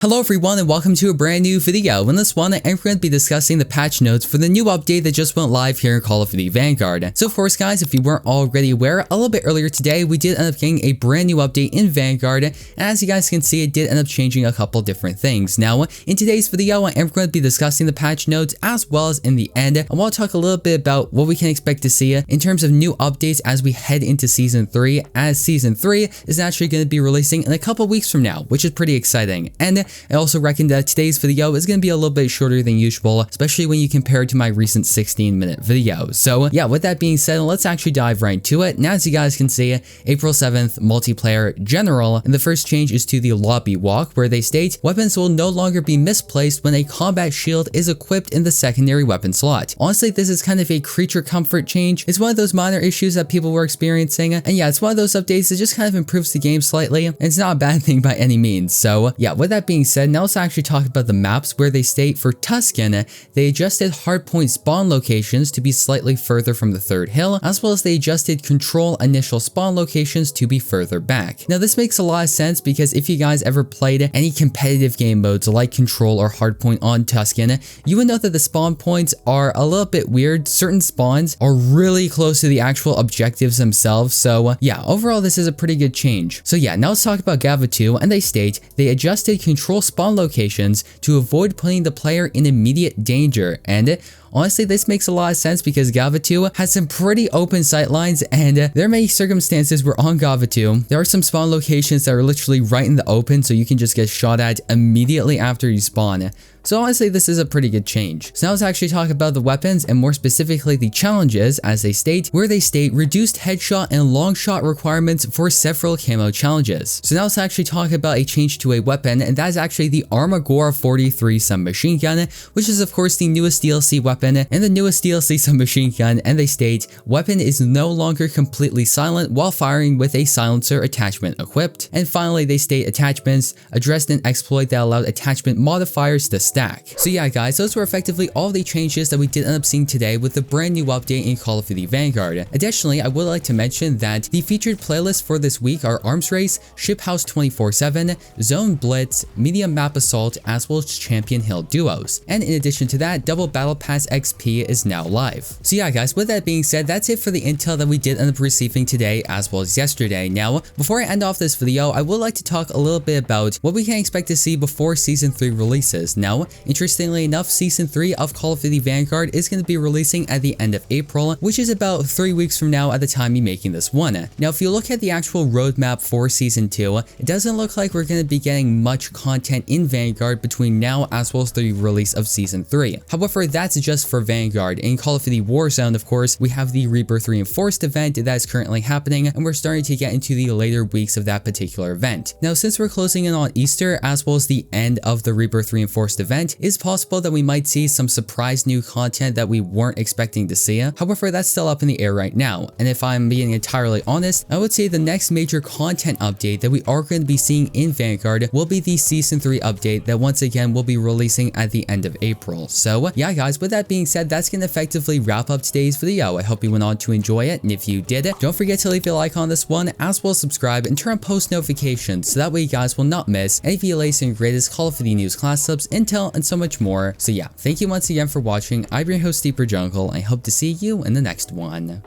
Hello everyone and welcome to a brand new video. In this one, I'm going to be discussing the patch notes for the new update that just went live here in Call of Duty Vanguard. So of course guys, if you weren't already aware, a little bit earlier today, we did end up getting a brand new update in Vanguard, and as you guys can see, it did end up changing a couple different things. Now, in today's video, I am going to be discussing the patch notes as well as in the end, I want to talk a little bit about what we can expect to see in terms of new updates as we head into Season 3, as Season 3 is actually going to be releasing in a couple weeks from now, which is pretty exciting. And I also reckon that today's video is going to be a little bit shorter than usual, especially when you compare it to my recent 16-minute video. So yeah, with that being said, let's actually dive right into it. Now, as you guys can see, April 7th, multiplayer general, and the first change is to the lobby walk, where they state weapons will no longer be misplaced when a combat shield is equipped in the secondary weapon slot. Honestly, this is kind of a creature comfort change. It's one of those minor issues that people were experiencing, and yeah, it's one of those updates that just kind of improves the game slightly, and it's not a bad thing by any means. So yeah, with that being said, now let's actually talk about the maps, where they state for Tuscan, they adjusted hardpoint spawn locations to be slightly further from the third hill, as well as they adjusted control initial spawn locations to be further back. Now this makes a lot of sense because if you guys ever played any competitive game modes like control or hardpoint on Tuscan, you would know that the spawn points are a little bit weird. Certain spawns are really close to the actual objectives themselves, so yeah, overall this is a pretty good change. So yeah, now let's talk about Gava 2, and they state they adjusted control spawn locations to avoid putting the player in immediate danger, and honestly, this makes a lot of sense because Gava 2 has some pretty open sightlines, and there are many circumstances where on Gava 2, there are some spawn locations that are literally right in the open, so you can just get shot at immediately after you spawn. So honestly, this is a pretty good change. So now let's actually talk about the weapons, and more specifically the challenges, as they state, where they state reduced headshot and long shot requirements for several camo challenges. So now let's actually talk about a change to a weapon, and that is actually the Armagora 43 submachine gun, which is of course the newest DLC weapon and the newest DLC submachine gun, and they state weapon is no longer completely silent while firing with a silencer attachment equipped. And finally, they state attachments addressed an exploit that allowed attachment modifiers to stack. So yeah guys, those were effectively all the changes that we did end up seeing today with the brand new update in Call of Duty Vanguard. Additionally, I would like to mention that the featured playlists for this week are Arms Race, Ship House 24/7, Zone Blitz, Medium Map Assault, as well as Champion Hill duos. And in addition to that, Double Battle Pass XP is now live. So yeah guys, with that being said, that's it for the intel that we did end up receiving today as well as yesterday. Now, before I end off this video, I would like to talk a little bit about what we can expect to see before Season 3 releases. Now, interestingly enough, Season 3 of Call of Duty Vanguard is going to be releasing at the end of April, which is about 3 weeks from now at the time of making this one. Now, if you look at the actual roadmap for Season 2, it doesn't look like we're going to be getting much content in Vanguard between now as well as the release of Season 3. However, that's just for Vanguard. In Call of Duty Warzone, of course, we have the Rebirth Reinforced event that is currently happening, and we're starting to get into the later weeks of that particular event. Now, since we're closing in on Easter as well as the end of the Rebirth Reinforced event, it's possible that we might see some surprise new content that we weren't expecting to see. However, that's still up in the air right now, and if I'm being entirely honest, I would say the next major content update that we are going to be seeing in Vanguard will be the Season 3 update that once again will be releasing at the end of April. So yeah guys, with that being said, that's going to effectively wrap up today's video. I hope you went on to enjoy it, and if you did, don't forget to leave a like on this one, as well as subscribe and turn on post notifications so that way you guys will not miss any of the latest and greatest Call of Duty news, class subs, intel, and so much more. So yeah, thank you once again for watching. I've been your host, Deeper Jungle, and I hope to see you in the next one.